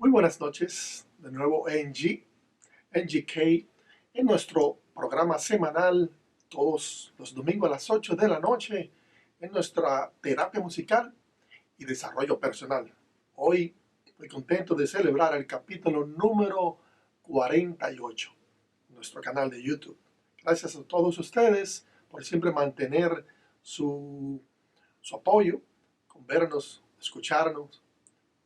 Muy buenas noches, de nuevo NGK, en nuestro programa semanal, todos los domingos a las 8 de la noche, en nuestra terapia musical y desarrollo personal. Hoy estoy contento de celebrar el capítulo número 48 en nuestro canal de YouTube. Gracias a todos ustedes por siempre mantener su apoyo, con vernos, escucharnos,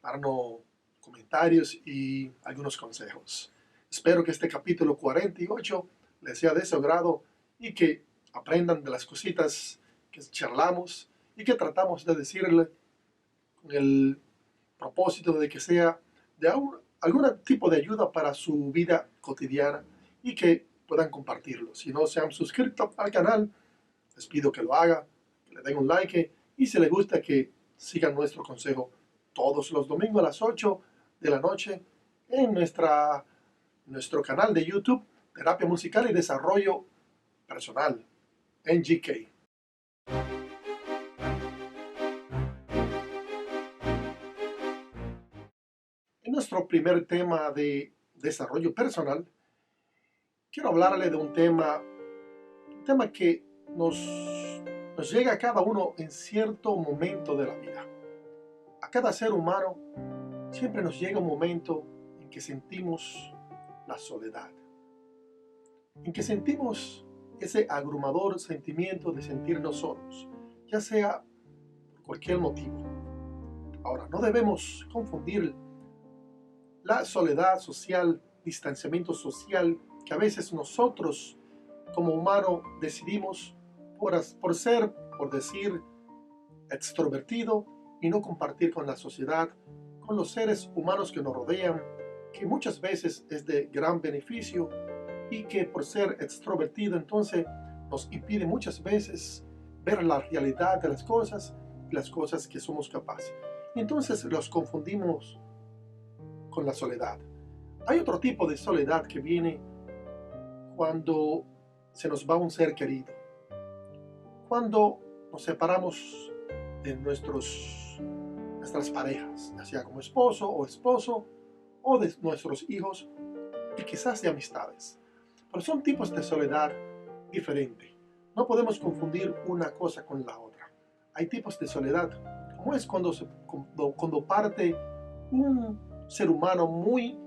darnos comentarios y algunos consejos. Espero que este capítulo 48 les sea de su agrado y que aprendan de las cositas que charlamos y que tratamos de decirle con el propósito de que sea de algún tipo de ayuda para su vida cotidiana y que puedan compartirlo. Si no se han suscrito al canal, les pido que lo hagan, que le den un like y si les gusta que sigan nuestro consejo todos los domingos a las 8 de la noche en nuestro canal de YouTube, Terapia Musical y Desarrollo Personal, NGK. En nuestro primer tema de desarrollo personal, quiero hablarle de un tema que nos llega a cada uno en cierto momento de la vida. A cada ser humano siempre nos llega un momento en que sentimos la soledad, en que sentimos ese abrumador sentimiento de sentirnos solos, ya sea por cualquier motivo. Ahora, no debemos confundir la soledad social, distanciamiento social, que a veces nosotros como humanos decidimos por decir, extrovertido y no compartir con la sociedad, con los seres humanos que nos rodean, que muchas veces es de gran beneficio y que por ser extrovertido entonces nos impide muchas veces ver la realidad de las cosas y las cosas que somos capaces. Y entonces los confundimos con la soledad. Hay otro tipo de soledad que viene cuando se nos va un ser querido, cuando nos separamos de nuestras parejas, ya sea como esposo o de nuestros hijos y quizás de amistades. Pero son tipos de soledad diferentes. No podemos confundir una cosa con la otra. Hay tipos de soledad, como es cuando parte un ser humano muy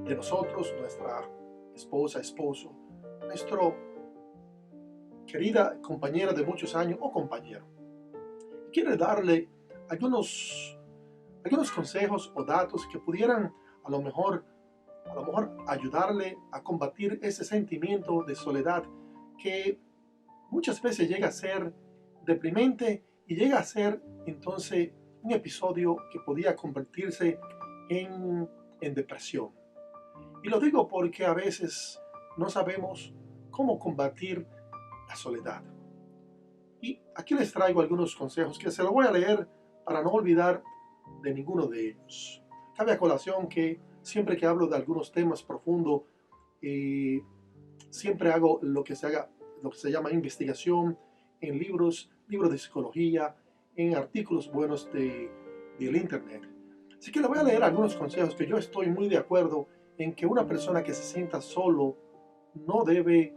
de nosotros, nuestra esposa, esposo, nuestra querida compañera de muchos años o compañero. Quiere darle algunos consejos o datos que pudieran a lo mejor ayudarle a combatir ese sentimiento de soledad que muchas veces llega a ser deprimente y llega a ser entonces un episodio que podía convertirse en depresión. Y lo digo porque a veces no sabemos cómo combatir la soledad. Y aquí les traigo algunos consejos que se los voy a leer para no olvidar de ninguno de ellos. Cabe a colación que siempre que hablo de algunos temas profundos, siempre hago lo que se llama investigación en libros de psicología, en artículos buenos del internet. Así que le voy a leer algunos consejos que yo estoy muy de acuerdo en que una persona que se sienta solo no debe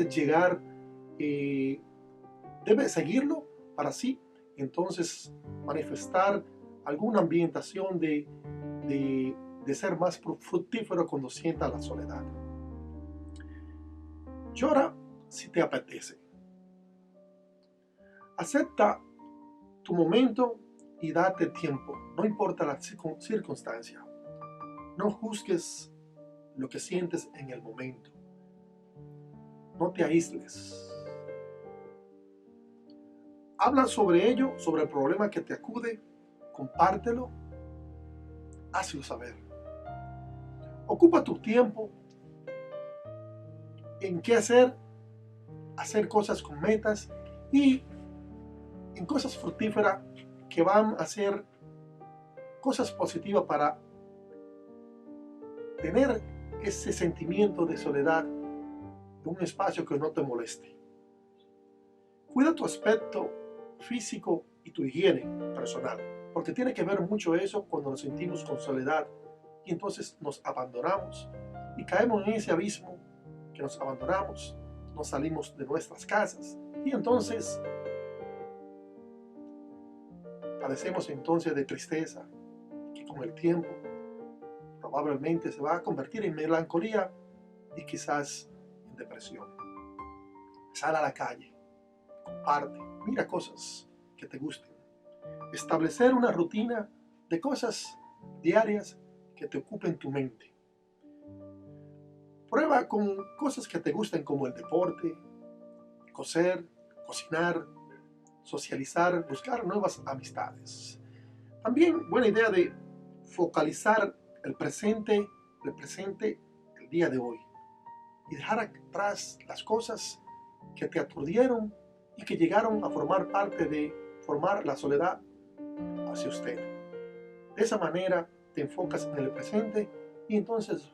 llegar, debe seguirlo para así entonces manifestar alguna ambientación de ser más fructífero cuando sienta la soledad. Llora si te apetece. Acepta tu momento y date tiempo, no importa la circunstancia. No juzgues lo que sientes en el momento. No te aísles. Habla sobre ello, sobre el problema que te acude, compártelo, hazlo saber. Ocupa tu tiempo en qué hacer cosas con metas y en cosas fructíferas que van a ser cosas positivas para tener ese sentimiento de soledad en un espacio que no te moleste. Cuida tu aspecto físico y tu higiene personal, porque tiene que ver mucho eso cuando nos sentimos con soledad y entonces nos abandonamos y caemos en ese abismo que nos abandonamos, nos salimos de nuestras casas y entonces padecemos entonces de tristeza que con el tiempo probablemente se va a convertir en melancolía y quizás en depresión. Sal a la calle, comparte, mira cosas que te gusten. Establecer una rutina de cosas diarias que te ocupen tu mente. Prueba con cosas que te gusten como el deporte, coser, cocinar, socializar, buscar nuevas amistades. También buena idea de focalizar el presente, el día de hoy y dejar atrás las cosas que te aturdieron y que llegaron a formar parte de formar la soledad hacia usted. De esa manera te enfocas en el presente y entonces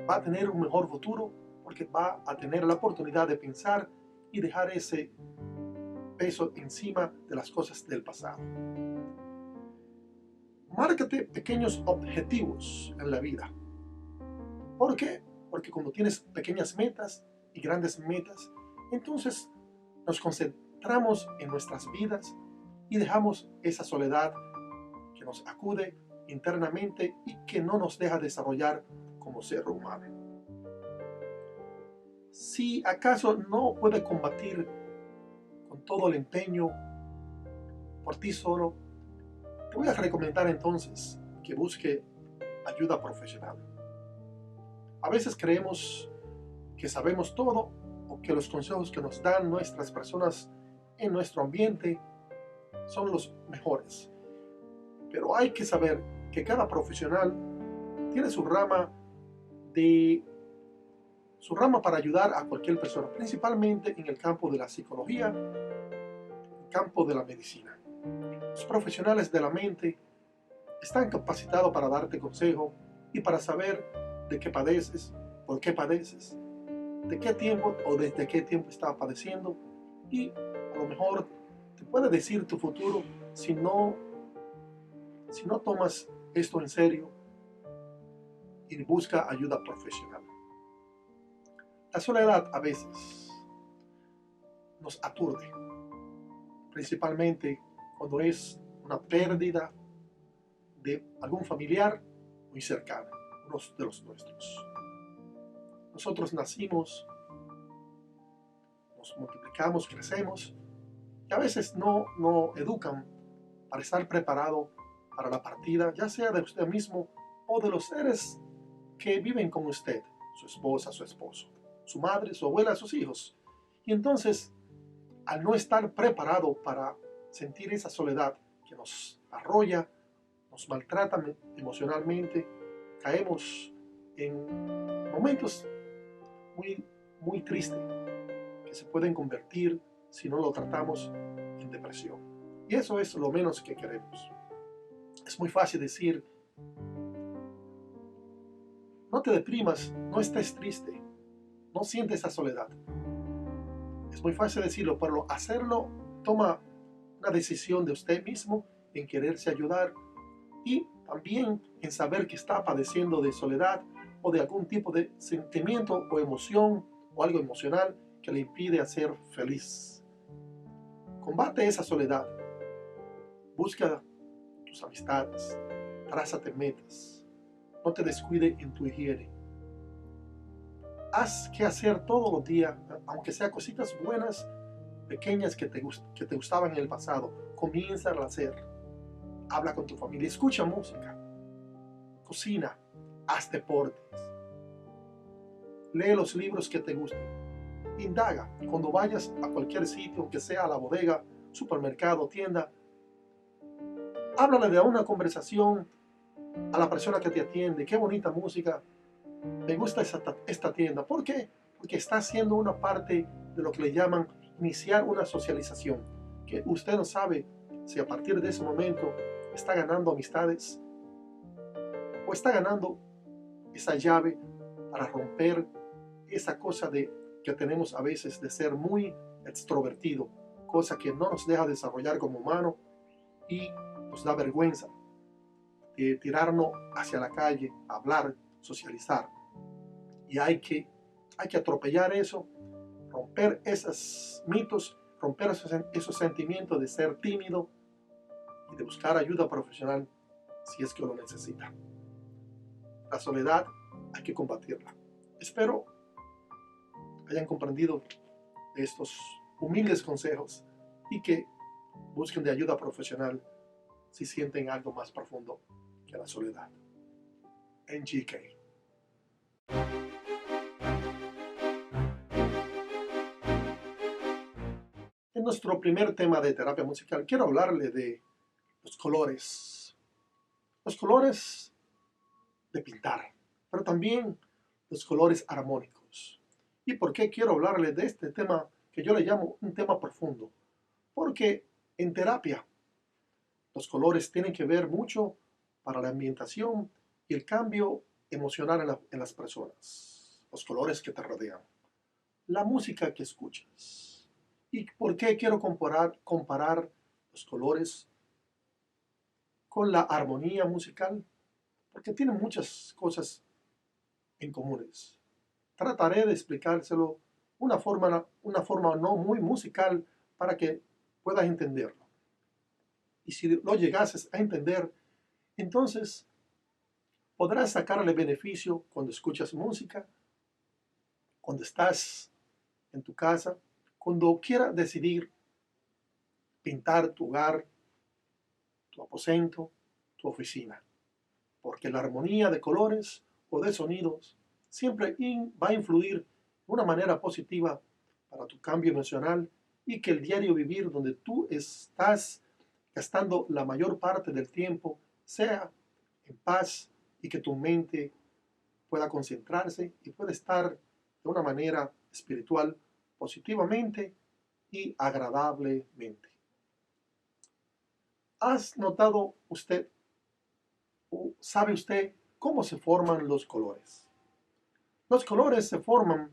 va a tener un mejor futuro porque va a tener la oportunidad de pensar y dejar ese peso encima de las cosas del pasado. Márcate pequeños objetivos en la vida. ¿Por qué? Porque cuando tienes pequeñas metas y grandes metas, entonces nos concentramos en nuestras vidas y dejamos esa soledad que nos acude internamente y que no nos deja desarrollar como ser humano. Si acaso no puedes combatir con todo el empeño por ti solo, te voy a recomendar entonces que busque ayuda profesional. A veces creemos que sabemos todo o que los consejos que nos dan nuestras personas en nuestro ambiente son los mejores. Pero hay que saber que cada profesional tiene su rama para ayudar a cualquier persona, principalmente en el campo de la psicología, el campo de la medicina. Los profesionales de la mente están capacitados para darte consejo y para saber de qué padeces, por qué padeces, de qué tiempo o desde qué tiempo estás padeciendo y a lo mejor te puede decir tu futuro si no tomas esto en serio y busca ayuda profesional. La soledad a veces nos aturde, principalmente cuando es una pérdida de algún familiar muy cercano, uno de los nuestros. Nosotros nacimos, nos multiplicamos, crecemos y a veces no educan para estar preparado para la partida, ya sea de usted mismo o de los seres que viven con usted, su esposa, su esposo, su madre, su abuela, sus hijos. Y entonces, al no estar preparado para sentir esa soledad que nos arrolla, nos maltrata emocionalmente, caemos en momentos muy tristes que se pueden convertir, si no lo tratamos, en depresión. Y eso es lo menos que queremos. Es muy fácil decir, no te deprimas, no estés triste, no sientes esa soledad. Es muy fácil decirlo, pero hacerlo toma una decisión de usted mismo en quererse ayudar y también en saber que está padeciendo de soledad o de algún tipo de sentimiento o emoción o algo emocional que le impide ser feliz. Combate esa soledad. Busca tus amistades. Trázate metas. No te descuide en tu higiene. Haz que hacer todos los días, aunque sea cositas buenas, pequeñas que te gustaban en el pasado. Comienza a hacer. Habla con tu familia. Escucha música. Cocina. Haz deportes. Lee los libros que te gusten. Indaga cuando vayas a cualquier sitio, aunque sea a la bodega, supermercado, tienda. Háblale de una conversación a la persona que te atiende. Qué bonita música. Me gusta esta tienda. ¿Por qué? Porque está haciendo una parte de lo que le llaman iniciar una socialización. Que usted no sabe si a partir de ese momento está ganando amistades o está ganando esa llave para romper esa cosa que tenemos a veces de ser muy extrovertido, cosa que no nos deja desarrollar como humano y nos da vergüenza. de tirarnos hacia la calle, hablar, socializar. Y hay que atropellar eso, romper esos mitos, romper esos sentimientos de ser tímido y de buscar ayuda profesional si es que lo necesita. La soledad hay que combatirla. Espero hayan comprendido estos humildes consejos y que busquen de ayuda profesional si sienten algo más profundo que la soledad. NGK. En nuestro primer tema de terapia musical quiero hablarle de los colores. Los colores de pintar, pero también los colores armónicos. ¿Y por qué quiero hablarle de este tema que yo le llamo un tema profundo? Porque en terapia los colores tienen que ver mucho para la ambientación y el cambio emocional en las personas. Los colores que te rodean, la música que escuchas. ¿Y por qué quiero comparar los colores con la armonía musical? Porque tienen muchas cosas en comunes. Trataré de explicárselo una forma no muy musical para que puedas entenderlo. Y si lo llegases a entender, entonces podrás sacarle beneficio cuando escuchas música, cuando estás en tu casa, cuando quieras decidir pintar tu hogar, tu aposento, tu oficina. Porque la armonía de colores o de sonidos siempre va a influir de una manera positiva para tu cambio emocional y que el diario vivir donde tú estás gastando la mayor parte del tiempo sea en paz y que tu mente pueda concentrarse y pueda estar de una manera espiritual positivamente y agradablemente. ¿Has notado usted o sabe usted cómo se forman los colores? Los colores se forman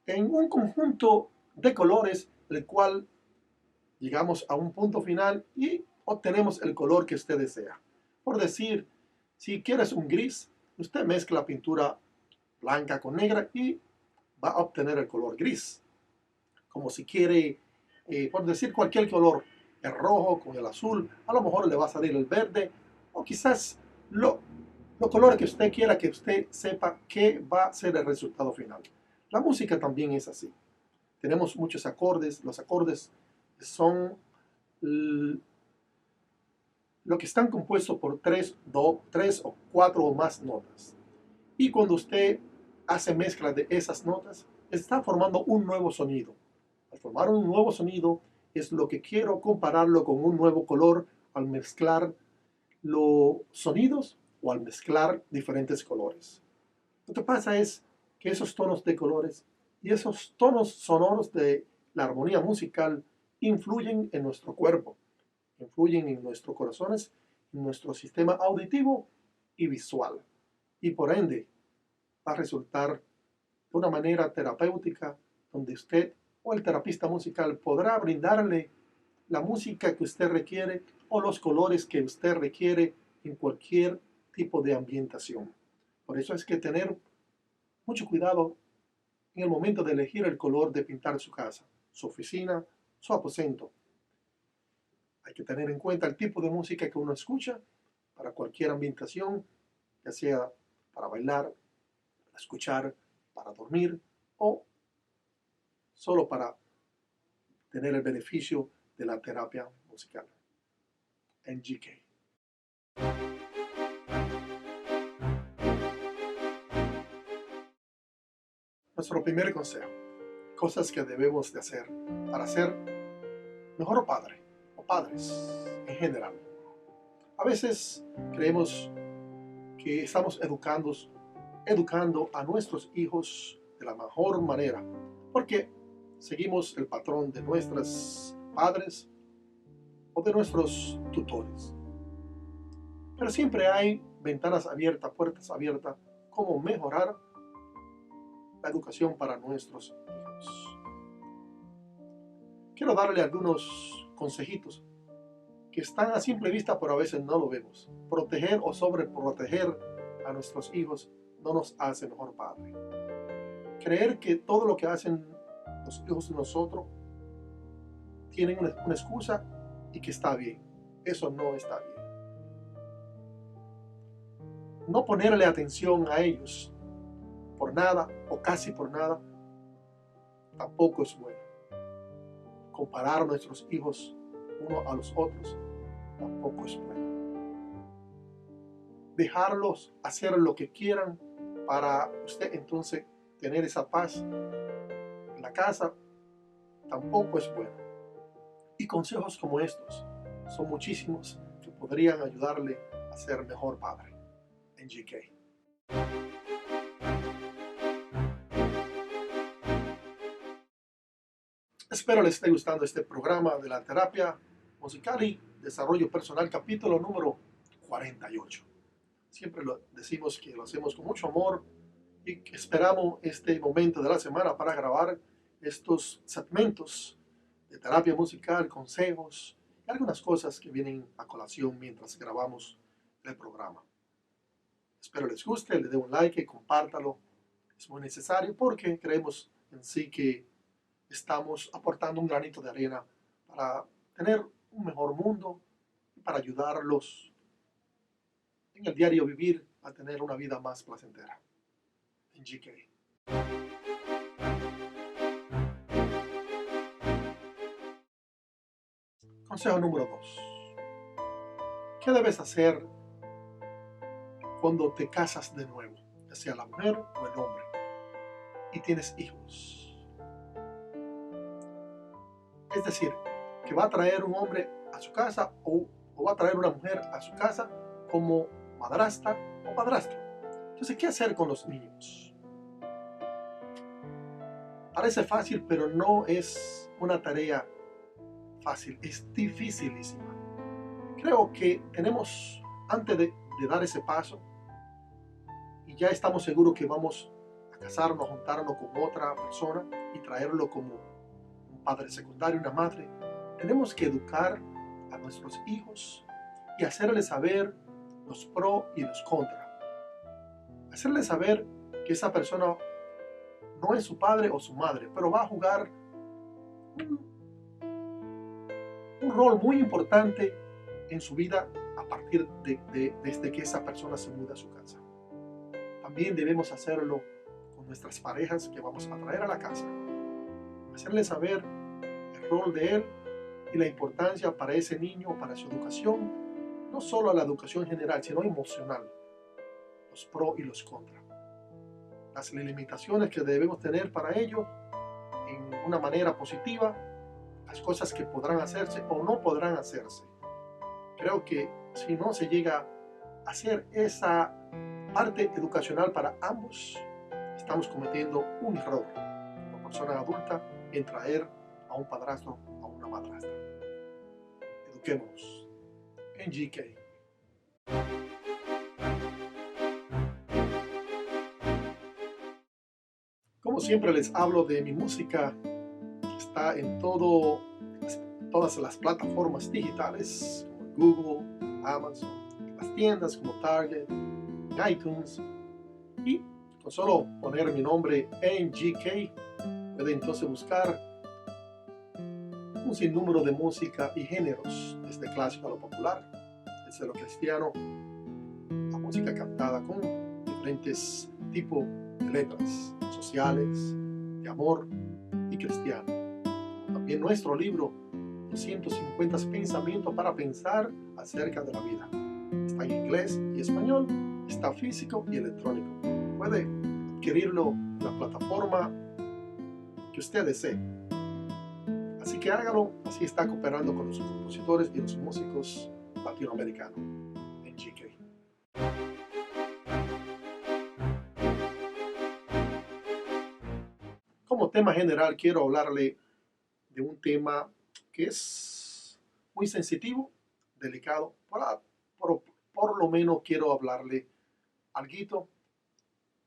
en un conjunto de colores, el cual llegamos a un punto final y obtenemos el color que usted desea. Por decir, si quieres un gris, usted mezcla pintura blanca con negra y va a obtener el color gris. Como si quiere, por decir cualquier color, el rojo con el azul, a lo mejor le va a salir el verde, o quizás los colores que usted quiera, que usted sepa que va a ser el resultado final. La música también es así. Tenemos muchos acordes. Los acordes son lo que están compuestos por tres o cuatro o más notas. Y cuando usted hace mezcla de esas notas, está formando un nuevo sonido. Al formar un nuevo sonido, es lo que quiero compararlo con un nuevo color al mezclar los sonidos o al mezclar diferentes colores. Lo que pasa es que esos tonos de colores y esos tonos sonoros de la armonía musical influyen en nuestro cuerpo, influyen en nuestros corazones, en nuestro sistema auditivo y visual. Y por ende, va a resultar de una manera terapéutica donde usted o el terapista musical podrá brindarle la música que usted requiere o los colores que usted requiere en cualquier tipo de ambientación. Por eso es que tener mucho cuidado en el momento de elegir el color de pintar su casa, su oficina, su aposento. Hay que tener en cuenta el tipo de música que uno escucha para cualquier ambientación, ya sea para bailar, para escuchar, para dormir o solo para tener el beneficio de la terapia musical. NGK. Nuestro primer consejo. Cosas que debemos de hacer para ser mejor padre o padres en general. A veces creemos que estamos educando a nuestros hijos de la mejor manera porque seguimos el patrón de nuestros padres o de nuestros tutores. Pero siempre hay ventanas abiertas, puertas abiertas, cómo mejorar la educación para nuestros hijos. Quiero darle algunos consejitos que están a simple vista, pero a veces no lo vemos. Proteger o sobreproteger a nuestros hijos no nos hace mejor padre. Creer que todo lo que hacen los hijos de nosotros tienen una excusa y que está bien. Eso no está bien. No ponerle atención a ellos por nada o casi por nada tampoco es bueno. Comparar a nuestros hijos unos a los otros tampoco es bueno. Dejarlos hacer lo que quieran para usted entonces tener esa paz en la casa tampoco es bueno. Y consejos como estos son muchísimos que podrían ayudarle a ser mejor padre. En GK. Espero les esté gustando este programa de la terapia musical y desarrollo personal, capítulo número 48. Siempre lo decimos que lo hacemos con mucho amor y que esperamos este momento de la semana para grabar estos segmentos de terapia musical, consejos y algunas cosas que vienen a colación mientras grabamos el programa. Espero les guste, le dé un like y compártalo. Es muy necesario porque creemos en sí que estamos aportando un granito de arena para tener un mejor mundo y para ayudarlos en el diario vivir a tener una vida más placentera. En GK. Consejo número 2. ¿Qué debes hacer cuando te casas de nuevo, ya sea la mujer o el hombre, y tienes hijos? Es decir, que va a traer un hombre a su casa o va a traer una mujer a su casa como madrastra o padrastro. Entonces, ¿qué hacer con los niños? Parece fácil, pero no es una tarea fácil, es dificilísima. Creo que tenemos, antes de dar ese paso, y ya estamos seguros que vamos a casarnos, a juntarnos con otra persona y traerlo como un padre secundario, una madre, tenemos que educar a nuestros hijos y hacerles saber los pros y los contras. Hacerles saber que esa persona no es su padre o su madre, pero va a jugar un rol muy importante en su vida a partir desde que esa persona se muda a su casa. También debemos hacerlo con nuestras parejas que vamos a traer a la casa. Hacerles saber el rol de él y la importancia para ese niño, para su educación, no solo a la educación general, sino emocional, los pros y los contras, las limitaciones que debemos tener para ellos en una manera positiva, las cosas que podrán hacerse o no podrán hacerse. Creo que si no se llega a hacer esa parte educacional para ambos, estamos cometiendo un error como persona adulta en traer a un padrastro o a una madrastra. Eduquémonos en GK. Como siempre les hablo de mi música que está en todas las plataformas digitales como Google, Amazon, las tiendas como Target, iTunes, y con solo poner mi nombre en GK puede entonces buscar un sinnúmero de música y géneros, desde clásico a lo popular, desde lo cristiano a música cantada con diferentes tipos de letras sociales, de amor y cristiano. También nuestro libro 250 pensamientos para pensar acerca de la vida. Está en inglés y español, está físico y electrónico. Puede adquirirlo en la plataforma que usted desee. Así que hágalo, así está cooperando con los compositores y los músicos latinoamericanos en GK. Como tema general quiero hablarle de un tema que es muy sensitivo, delicado, por lo menos quiero hablarle algo.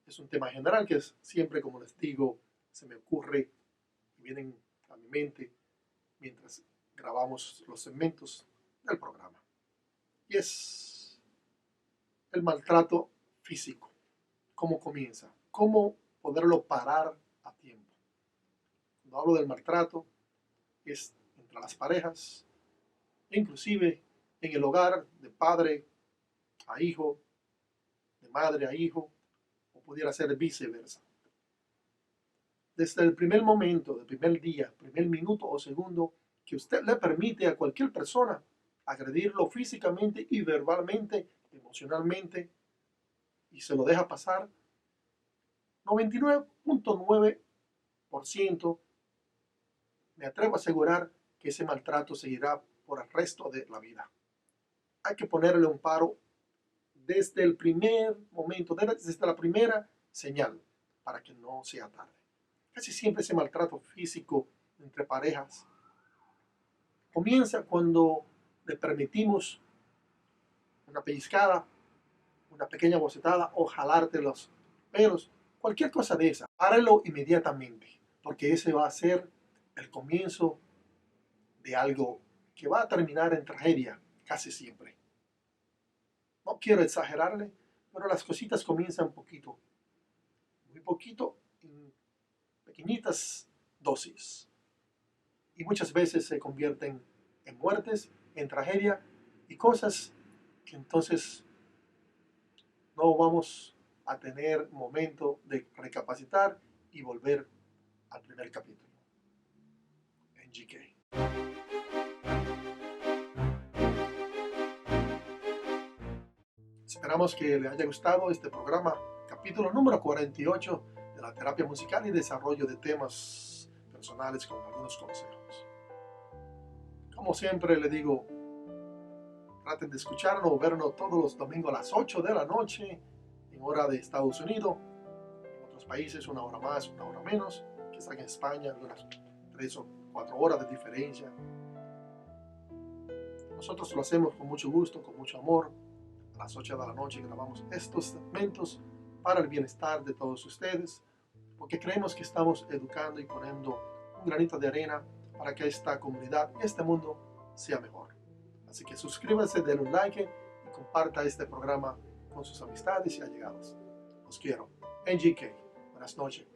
Es un tema general que siempre, como les digo, se me ocurre y vienen a mi mente mientras grabamos los segmentos del programa. Y es el maltrato físico. ¿Cómo comienza? ¿Cómo poderlo parar a tiempo? Cuando hablo del maltrato, es entre las parejas, inclusive en el hogar, de padre a hijo, de madre a hijo, o pudiera ser viceversa. Desde el primer momento, del primer día, primer minuto o segundo, que usted le permite a cualquier persona agredirlo físicamente y verbalmente, emocionalmente, y se lo deja pasar, 99.9% me atrevo a asegurar que ese maltrato seguirá por el resto de la vida. Hay que ponerle un paro desde el primer momento, desde la primera señal, para que no sea tarde. Casi siempre ese maltrato físico entre parejas comienza cuando le permitimos una pellizcada, una pequeña bocetada o jalarte los pelos, cualquier cosa de esa. Páralo inmediatamente, porque ese va a ser el comienzo de algo que va a terminar en tragedia casi siempre. No quiero exagerarle, pero las cositas comienzan poquito, muy poquito, en pequeñitas dosis. Y muchas veces se convierten en muertes, en tragedia y cosas que entonces no vamos a tener momento de recapacitar y volver al primer capítulo en GK. Esperamos que le haya gustado este programa, capítulo número 48 de la terapia musical y desarrollo de temas personales con algunos consejos. Como siempre le digo, traten de escucharnos o vernos todos los domingos a las 8 de la noche en hora de Estados Unidos. En otros países una hora más, una hora menos. Quizá en España unas 3 o 4 horas de diferencia. Nosotros lo hacemos con mucho gusto, con mucho amor. A las 8 de la noche grabamos estos segmentos para el bienestar de todos ustedes, porque creemos que estamos educando y poniendo un granito de arena para que esta comunidad y este mundo sea mejor. Así que suscríbanse, denle un like y comparta este programa con sus amistades y allegados. Los quiero. NGK. Buenas noches.